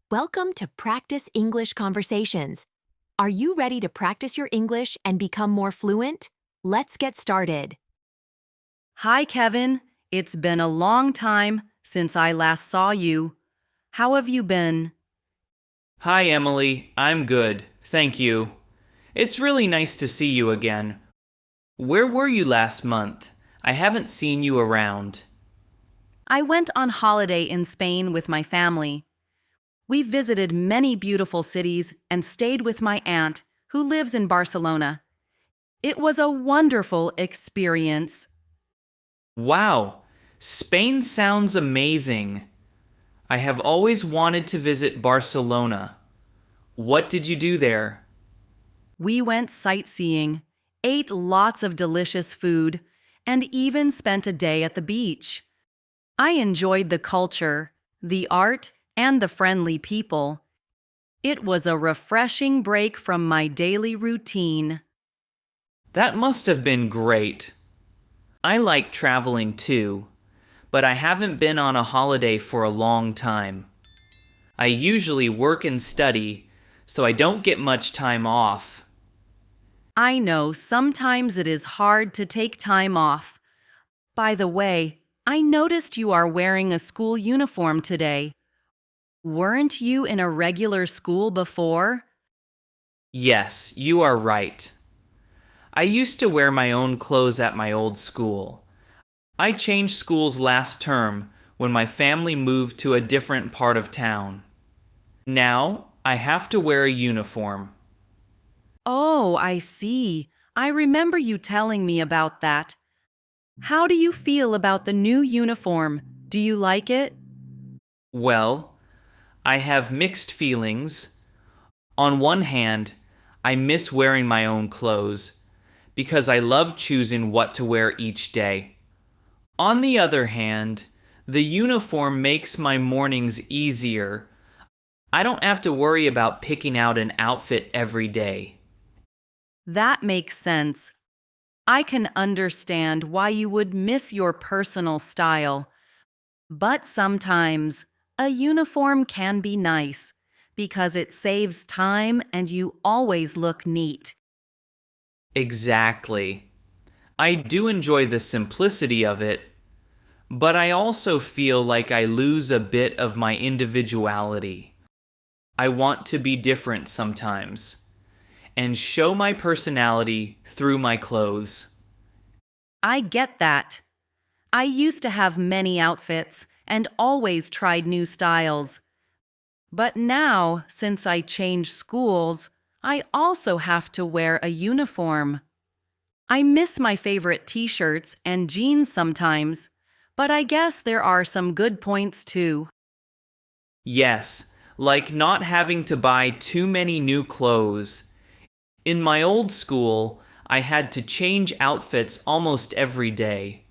Welcome to Practice English Conversations. Are you ready to practice your English and become more fluent? Let's get started. Hi, Kevin. It's been a long time since I last saw you. How have you been? Hi, Emily. I'm good. Thank you. It's really nice to see you again. Where were you last month? I haven't seen you around. I went on holiday in Spain with my family. We visited many beautiful cities and stayed with my aunt, who lives in Barcelona. It was a wonderful experience. Wow, Spain sounds amazing. I have always wanted to visit Barcelona. What did you do there? We went sightseeing, ate lots of delicious food, and even spent a day at the beach. I enjoyed the culture, the art, and the friendly people. It was a refreshing break from my daily routine. That must have been great. I like traveling too, but I haven't been on a holiday for a long time. I usually work and study, so I don't get much time off. I know sometimes it is hard to take time off. By the way, I noticed you are wearing a school uniform today. Weren't you in a regular school before? Yes, you are right. I used to wear my own clothes at my old school. I changed schools last term when my family moved to a different part of town. Now, I have to wear a uniform. Oh, I see. I remember you telling me about that. How do you feel about the new uniform? Do you like it? Well, I have mixed feelings. On one hand, I miss wearing my own clothes because I love choosing what to wear each day. On the other hand, the uniform makes my mornings easier. I don't have to worry about picking out an outfit every day. That makes sense. I can understand why you would miss your personal style. But sometimes a uniform can be nice because it saves time and you always look neat. Exactly. I do enjoy the simplicity of it, but I also feel like I lose a bit of my individuality. I want to be different sometimes and show my personality through my clothes. I get that. I used to have many outfits and always tried new styles. But now, since I changed schools, I also have to wear a uniform. I miss my favorite t-shirts and jeans sometimes, but I guess there are some good points too. Yes, like not having to buy too many new clothes. In my old school, I had to change outfits almost every day.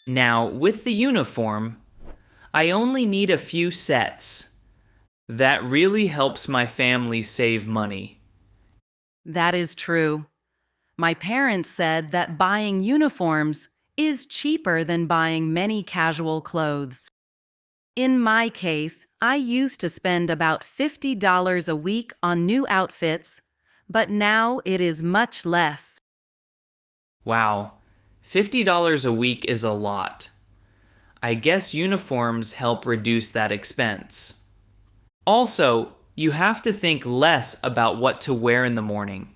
Now, with the uniform, I only need a few sets. That really helps my family save money. That is true. My parents said that buying uniforms is cheaper than buying many casual clothes. In my case, I used to spend about $50 a week on new outfits, but now it is much less. Wow, $50 a week is a lot. I guess uniforms help reduce that expense. Also, you have to think less about what to wear in the morning,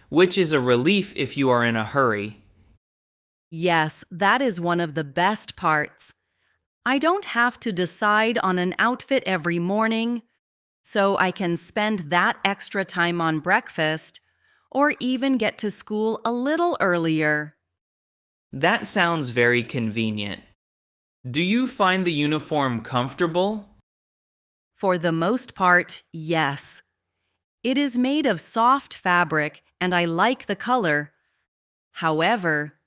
which is a relief if you are in a hurry. Yes, that is one of the best parts. I don't have to decide on an outfit every morning, so I can spend that extra time on breakfast or even get to school a little earlier. That sounds very convenient. Do you find the uniform comfortable? For the most part, yes. It is made of soft fabric and I like the color. However,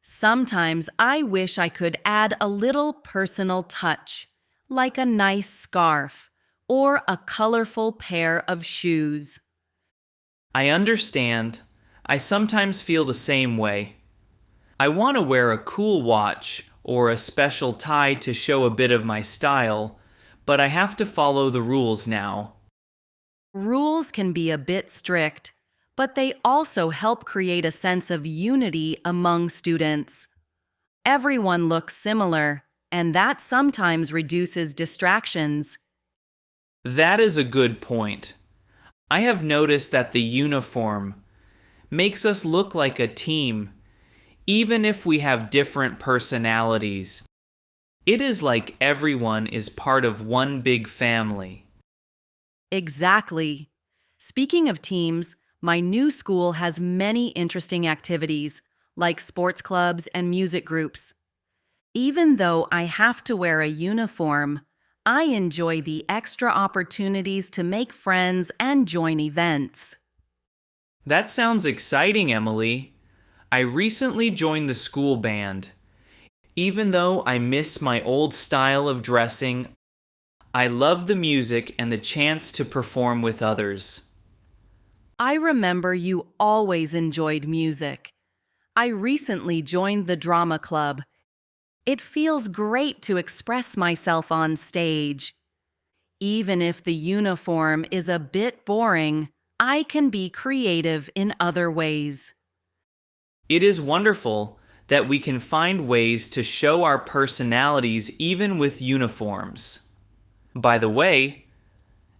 sometimes I wish I could add a little personal touch, like a nice scarf or a colorful pair of shoes. I understand. I sometimes feel the same way. I want to wear a cool watch or a special tie to show a bit of my style, but I have to follow the rules now. Rules can be a bit strict, but they also help create a sense of unity among students. Everyone looks similar, and that sometimes reduces distractions. That is a good point. I have noticed that the uniform makes us look like a team, even if we have different personalities. It is like everyone is part of one big family. Exactly. Speaking of teams, my new school has many interesting activities, like sports clubs and music groups. Even though I have to wear a uniform, I enjoy the extra opportunities to make friends and join events. That sounds exciting, Emily. I recently joined the school band. Even though I miss my old style of dressing, I love the music and the chance to perform with others. I remember you always enjoyed music. I recently joined the drama club. It feels great to express myself on stage. Even if the uniform is a bit boring, I can be creative in other ways. It is wonderful that we can find ways to show our personalities even with uniforms. By the way,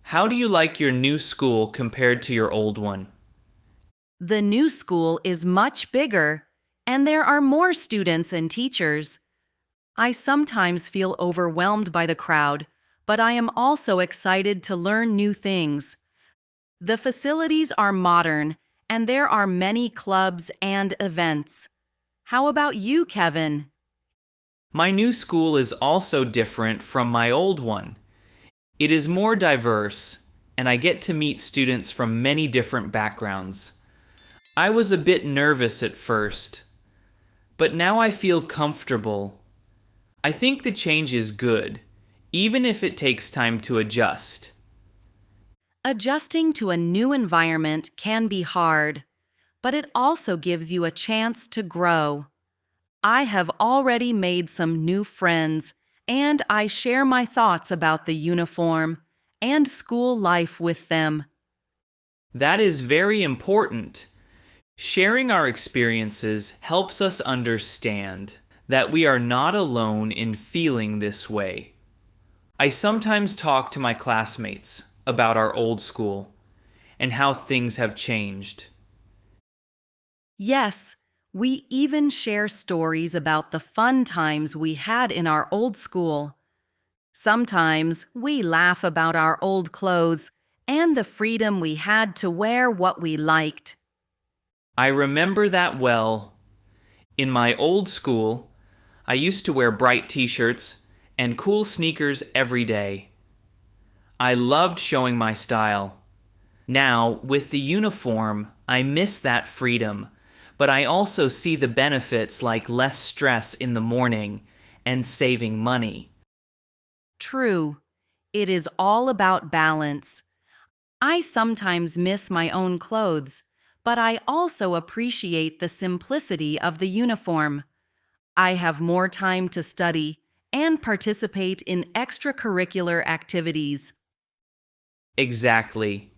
how do you like your new school compared to your old one? The new school is much bigger, and there are more students and teachers. I sometimes feel overwhelmed by the crowd, but I am also excited to learn new things. The facilities are modern, and there are many clubs and events. How about you, Kevin? My new school is also different from my old one. It is more diverse, and I get to meet students from many different backgrounds. I was a bit nervous at first, but now I feel comfortable. I think the change is good, even if it takes time to adjust. Adjusting to a new environment can be hard, but it also gives you a chance to grow. I have already made some new friends, and I share my thoughts about the uniform and school life with them. That is very important. Sharing our experiences helps us understand that we are not alone in feeling this way. I sometimes talk to my classmates about our old school and how things have changed. Yes, we even share stories about the fun times we had in our old school. Sometimes we laugh about our old clothes and the freedom we had to wear what we liked. I remember that well. In my old school, I used to wear bright t-shirts and cool sneakers every day. I loved showing my style. Now, with the uniform, I miss that freedom, but I also see the benefits like less stress in the morning and saving money. True, it is all about balance. I sometimes miss my own clothes, but I also appreciate the simplicity of the uniform. I have more time to study and participate in extracurricular activities. Exactly.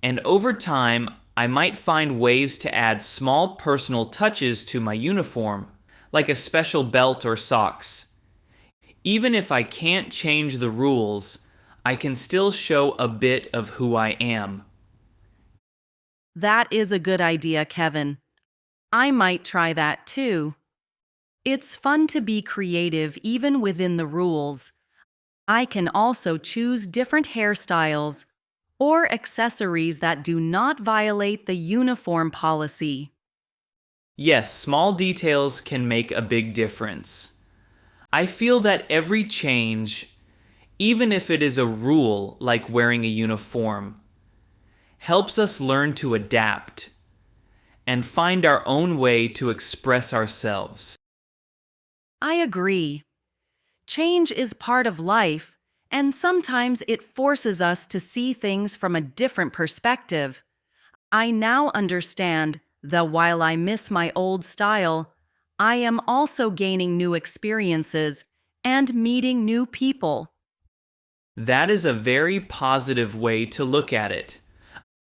And over time, I might find ways to add small personal touches to my uniform, like a special belt or socks. Even if I can't change the rules, I can still show a bit of who I am. That is a good idea, Kevin. I might try that too. It's fun to be creative even within the rules. I can also choose different hairstyles or accessories that do not violate the uniform policy. Yes, small details can make a big difference. I feel that every change, even if it is a rule like wearing a uniform, helps us learn to adapt and find our own way to express ourselves. I agree. Change is part of life, and sometimes it forces us to see things from a different perspective. I now understand that while I miss my old style, I am also gaining new experiences and meeting new people. That is a very positive way to look at it.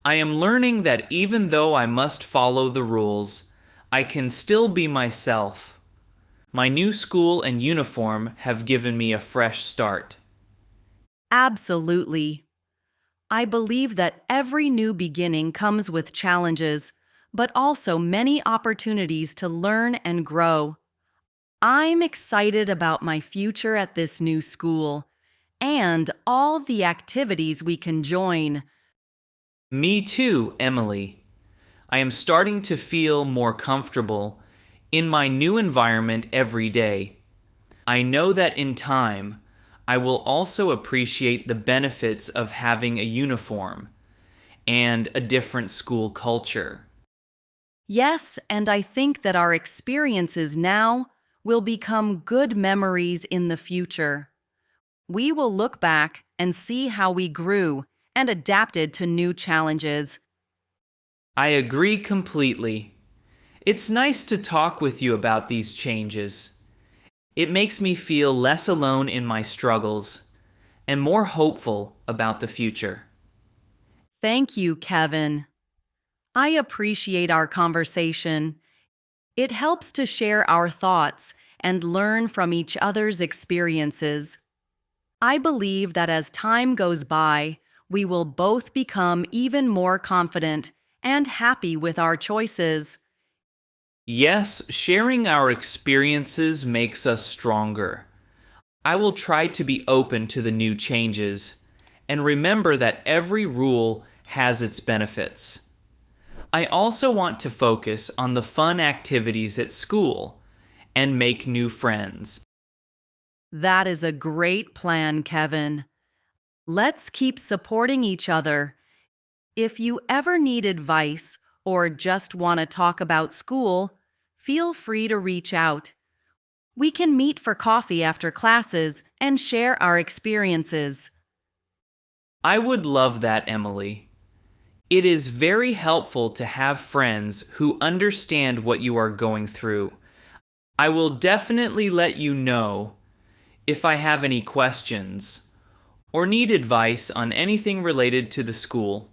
I am learning that even though I must follow the rules, I can still be myself. My new school and uniform have given me a fresh start. Absolutely. I believe that every new beginning comes with challenges, but also many opportunities to learn and grow. I'm excited about my future at this new school and all the activities we can join. Me too, Emily. I am starting to feel more comfortable in my new environment every day. I know that in time, I will also appreciate the benefits of having a uniform and a different school culture. Yes, and I think that our experiences now will become good memories in the future. We will look back and see how we grew and adapted to new challenges. I agree completely. It's nice to talk with you about these changes. It makes me feel less alone in my struggles and more hopeful about the future. Thank you, Kevin. I appreciate our conversation. It helps to share our thoughts and learn from each other's experiences. I believe that as time goes by, we will both become even more confident and happy with our choices. Yes, sharing our experiences makes us stronger. I will try to be open to the new changes and remember that every rule has its benefits. I also want to focus on the fun activities at school and make new friends. That is a great plan, Kevin. Let's keep supporting each other. If you ever need advice or just want to talk about school, feel free to reach out. We can meet for coffee after classes and share our experiences. I would love that, Emily. It is very helpful to have friends who understand what you are going through. I will definitely let you know if I have any questions or need advice on anything related to the school.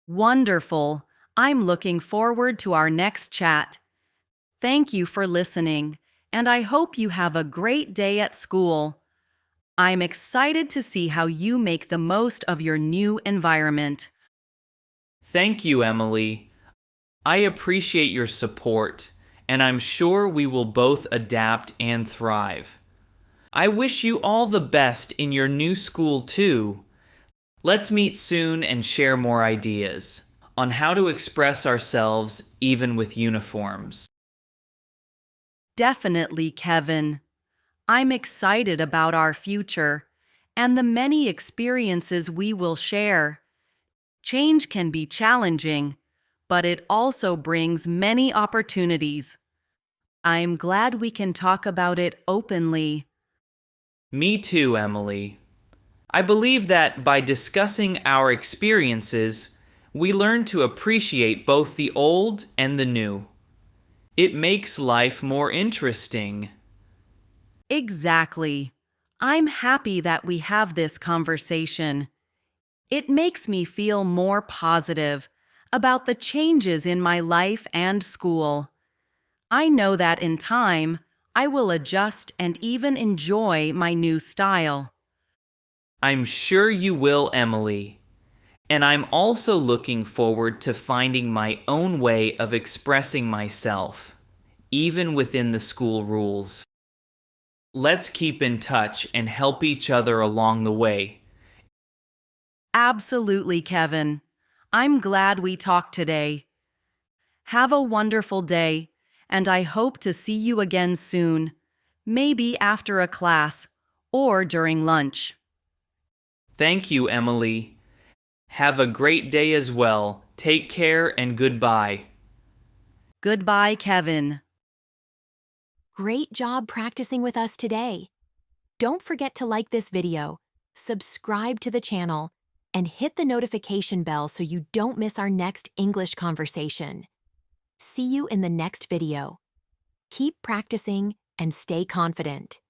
Wonderful. I'm looking forward to our next chat. Thank you for listening, and I hope you have a great day at school. I'm excited to see how you make the most of your new environment. Thank you, Emily. I appreciate your support, and I'm sure we will both adapt and thrive. I wish you all the best in your new school, too. Let's meet soon and share more ideas on how to express ourselves even with uniforms. Definitely, Kevin. I'm excited about our future and the many experiences we will share. Change can be challenging, but it also brings many opportunities. I'm glad we can talk about it openly. Me too, Emily. I believe that by discussing our experiences, we learn to appreciate both the old and the new. It makes life more interesting. Exactly. I'm happy that we have this conversation. It makes me feel more positive about the changes in my life and school. I know that in time, I will adjust and even enjoy my new style. I'm sure you will, Emily. And I'm also looking forward to finding my own way of expressing myself, even within the school rules. Let's keep in touch and help each other along the way. Absolutely, Kevin. I'm glad we talked today. Have a wonderful day, and I hope to see you again soon, maybe after a class or during lunch. Thank you, Emily. Have a great day as well. Take care and goodbye. Goodbye, Kevin. Great job practicing with us today. Don't forget to like this video, subscribe to the channel, and hit the notification bell so you don't miss our next English conversation. See you in the next video. Keep practicing and stay confident.